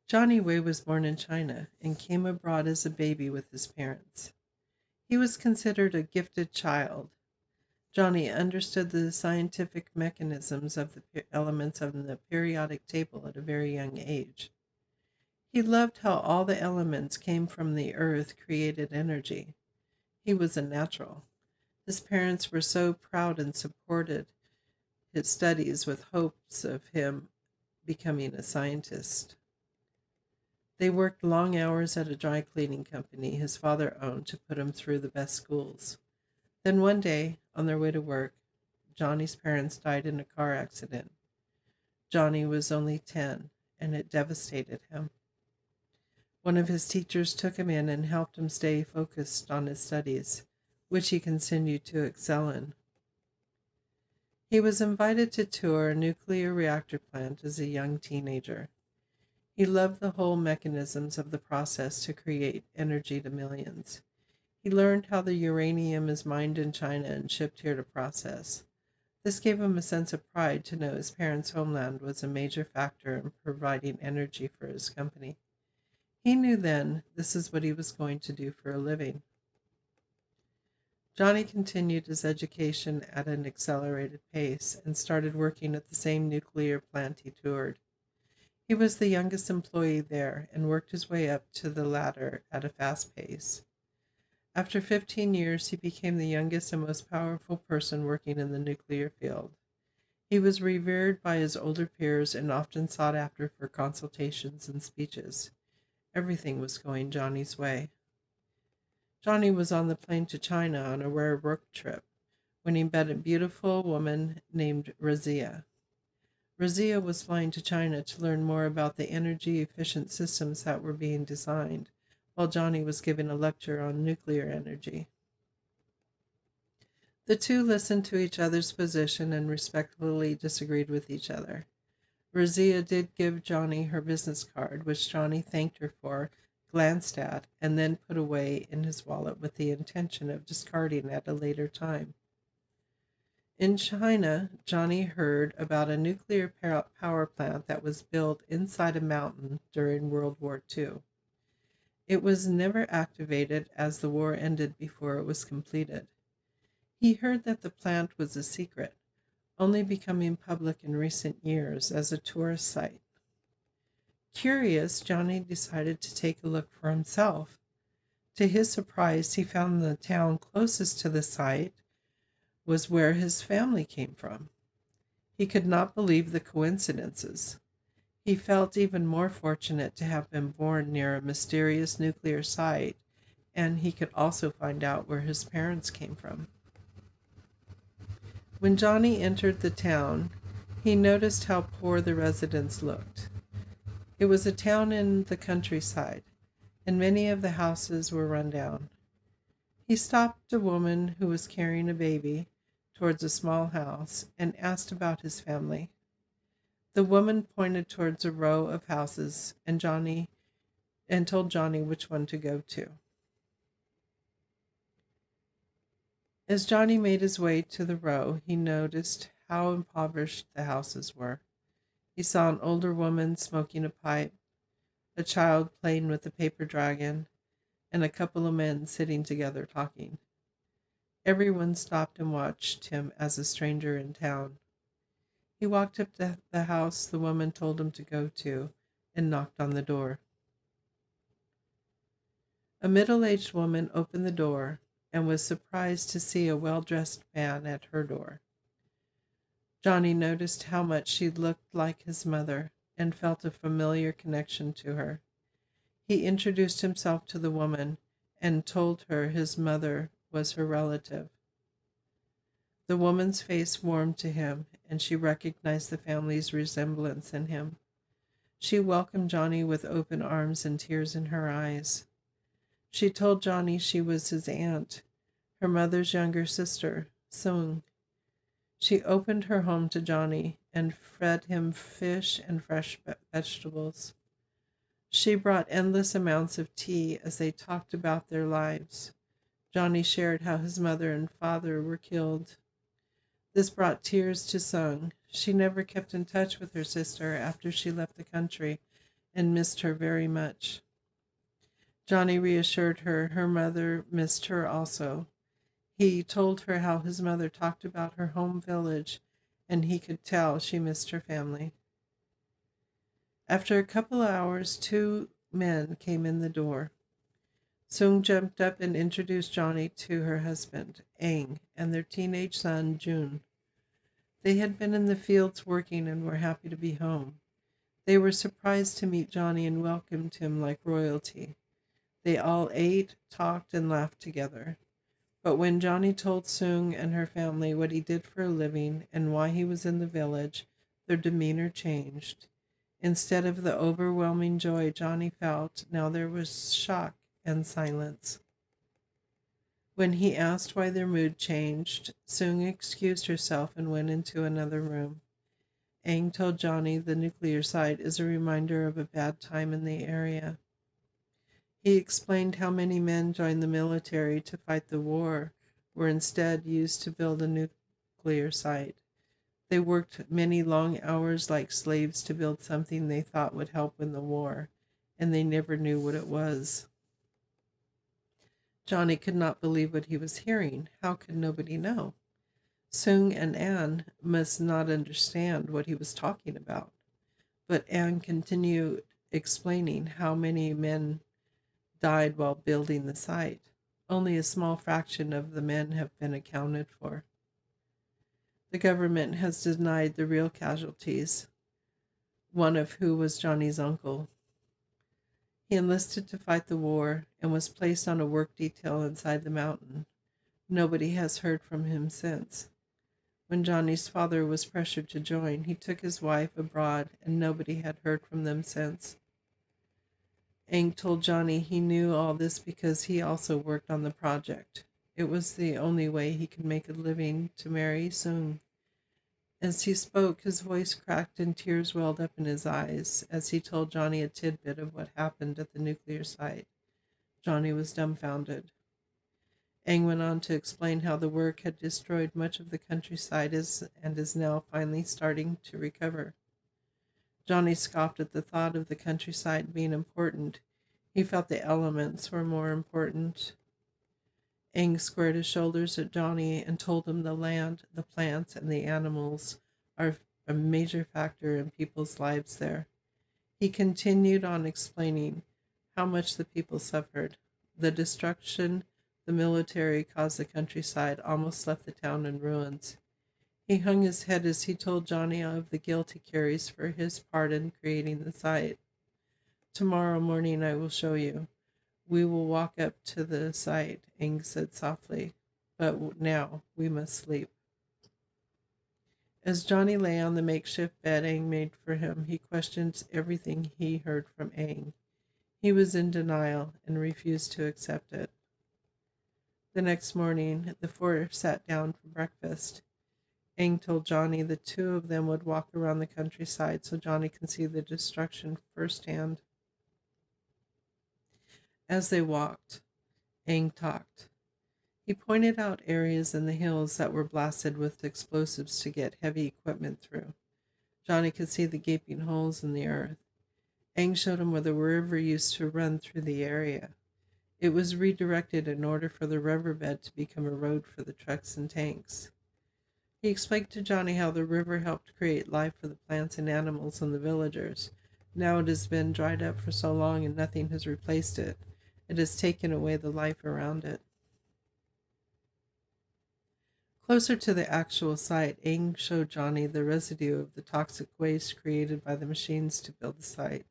Johnny Way was born in China and came abroad as a baby with his parents. He was considered a gifted child. Johnny understood the scientific mechanisms of the elements of the periodic table at a very young age. He loved how all the elements came from the earth created energy. He was a natural. His parents were so proud and supported his studies with hopes of him becoming a scientist. They worked long hours at a dry cleaning company his father owned to put him through the best schools. Then one day, on their way to work, Johnny's parents died in a car accident. Johnny was only 10, and it devastated him. One of his teachers took him in and helped him stay focused on his studies, which he continued to excel in. He was invited to tour a nuclear reactor plant as a young teenager. He loved the whole mechanisms of the process to create energy to millions. He learned how the uranium is mined in China and shipped here to process. This gave him a sense of pride to know his parents' homeland was a major factor in providing energy for his company. He knew then this is what he was going to do for a living. Johnny continued his education at an accelerated pace and started working at the same nuclear plant he toured. He was the youngest employee there and worked his way up to the ladder at a fast pace. After 15 years, he became the youngest and most powerful person working in the nuclear field. He was revered by his older peers and often sought after for consultations and speeches. Everything was going Johnny's way. Johnny was on the plane to China on a rare work trip when he met a beautiful woman named Razia. Razia was flying to China to learn more about the energy-efficient systems that were being designed, while Johnny was giving a lecture on nuclear energy. The two listened to each other's position and respectfully disagreed with each other. Razia did give Johnny her business card, which Johnny thanked her for, glanced at, and then put away in his wallet with the intention of discarding at a later time. In China, Johnny heard about a nuclear power plant that was built inside a mountain during World War II. It was never activated as the war ended before it was completed. He heard that the plant was a secret, only becoming public in recent years as a tourist site. Curious, Johnny decided to take a look for himself. To his surprise, he found the town closest to the site was where his family came from. He could not believe the coincidences. He felt even more fortunate to have been born near a mysterious nuclear site, and he could also find out where his parents came from. When Johnny entered the town, he noticed how poor the residents looked. It was a town in the countryside, and many of the houses were run down. He stopped a woman who was carrying a baby towards a small house and asked about his family. The woman pointed towards a row of houses and told Johnny which one to go to. As Johnny made his way to the row, he noticed how impoverished the houses were. He saw an older woman smoking a pipe, a child playing with a paper dragon, and a couple of men sitting together talking. Everyone stopped and watched him as a stranger in town. He walked up to the house the woman told him to go to and knocked on the door. A middle-aged woman opened the door and was surprised to see a well-dressed man at her door. Johnny noticed how much she looked like his mother and felt a familiar connection to her. He introduced himself to the woman and told her his mother was her relative. The woman's face warmed to him, and she recognized the family's resemblance in him. She welcomed Johnny with open arms and tears in her eyes. She told Johnny she was his aunt, her mother's younger sister, Sung. She opened her home to Johnny and fed him fish and fresh vegetables. She brought endless amounts of tea as they talked about their lives. Johnny shared how his mother and father were killed. This brought tears to Sung. She never kept in touch with her sister after she left the country and missed her very much. Johnny reassured her her mother missed her also. He told her how his mother talked about her home village, and he could tell she missed her family. After a couple of hours, two men came in the door. Sung jumped up and introduced Johnny to her husband, Aang, and their teenage son, Jun. They had been in the fields working and were happy to be home. They were surprised to meet Johnny and welcomed him like royalty. They all ate, talked, and laughed together. But when Johnny told Sung and her family what he did for a living and why he was in the village, their demeanor changed. Instead of the overwhelming joy Johnny felt, now there was shock and silence. When he asked why their mood changed, Sung excused herself and went into another room. Aang told Johnny the nuclear site is a reminder of a bad time in the area. He explained how many men joined the military to fight the war were instead used to build a nuclear site. They worked many long hours like slaves to build something they thought would help win the war, and they never knew what it was. Johnny could not believe what he was hearing. How could nobody know? Sung and Anne must not understand what he was talking about. But Anne continued explaining how many men died while building the site. Only a small fraction of the men have been accounted for. The government has denied the real casualties, one of who was Johnny's uncle. He enlisted to fight the war and was placed on a work detail inside the mountain. Nobody has heard from him since. When Johnny's father was pressured to join, he took his wife abroad and nobody had heard from them since. Aang told Johnny he knew all this because he also worked on the project. It was the only way he could make a living to marry Sung. As he spoke, his voice cracked and tears welled up in his eyes as he told Johnny a tidbit of what happened at the nuclear site. Johnny was dumbfounded. Aang went on to explain how the work had destroyed much of the countryside and is now finally starting to recover. Johnny scoffed at the thought of the countryside being important. He felt the elements were more important. Aang squared his shoulders at Johnny and told him the land, the plants, and the animals are a major factor in people's lives there. He continued on explaining how much the people suffered. The destruction the military caused the countryside almost left the town in ruins. He hung his head as he told Johnny of the guilt he carries for his part in creating the site. Tomorrow morning I will show you. We will walk up to the site, Aang said softly, but now we must sleep. As Johnny lay on the makeshift bed Aang made for him, he questioned everything he heard from Aang. He was in denial and refused to accept it. The next morning, the four sat down for breakfast. Aang told Johnny the two of them would walk around the countryside so Johnny can see the destruction firsthand. As they walked, Aang talked. He pointed out areas in the hills that were blasted with explosives to get heavy equipment through. Johnny could see the gaping holes in the earth. Aang showed him where the river used to run through the area. It was redirected in order for the riverbed to become a road for the trucks and tanks. He explained to Johnny how the river helped create life for the plants and animals and the villagers. Now it has been dried up for so long and nothing has replaced it. It has taken away the life around it. Closer to the actual site, Aang showed Johnny the residue of the toxic waste created by the machines to build the site.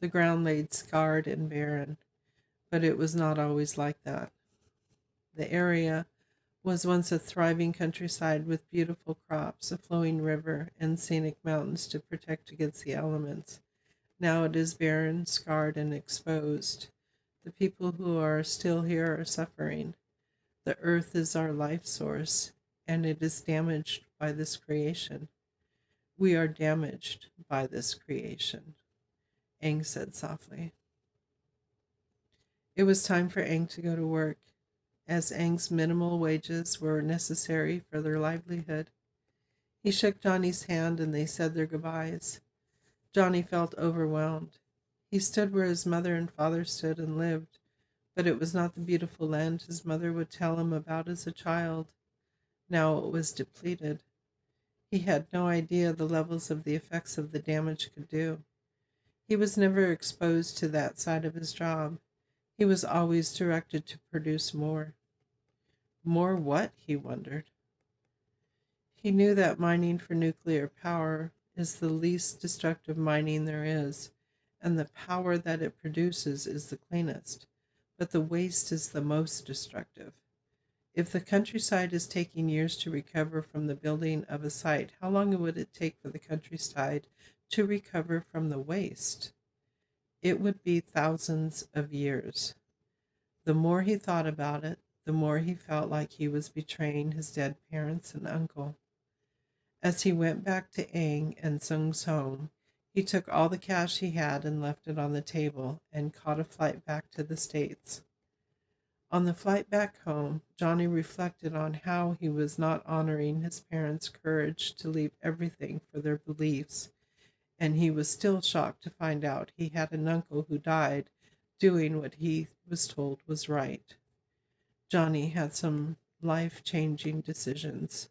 The ground lay scarred and barren, but it was not always like that. The area was once a thriving countryside with beautiful crops, a flowing river, and scenic mountains to protect against the elements. Now it is barren, scarred, and exposed. The people who are still here are suffering. The earth is our life source, and it is damaged by this creation. We are damaged by this creation, Aang said softly. It was time for Aang to go to work, as Aang's minimal wages were necessary for their livelihood. He shook Johnny's hand and they said their goodbyes. Johnny felt overwhelmed. He stood where his mother and father stood and lived, but it was not the beautiful land his mother would tell him about as a child. Now it was depleted. He had no idea the levels of the effects of the damage could do. He was never exposed to that side of his job. He was always directed to produce more. More what? He wondered. He knew that mining for nuclear power is the least destructive mining there is, and the power that it produces is the cleanest, but the waste is the most destructive. If the countryside is taking years to recover from the building of a site, how long would it take for the countryside to recover from the waste? It would be thousands of years. The more he thought about it, the more he felt like he was betraying his dead parents and uncle. As he went back to Aang and Sung's home, he took all the cash he had and left it on the table and caught a flight back to the States. On the flight back home, Johnny reflected on how he was not honoring his parents' courage to leave everything for their beliefs, and he was still shocked to find out he had an uncle who died doing what he was told was right. Johnny had some life-changing decisions.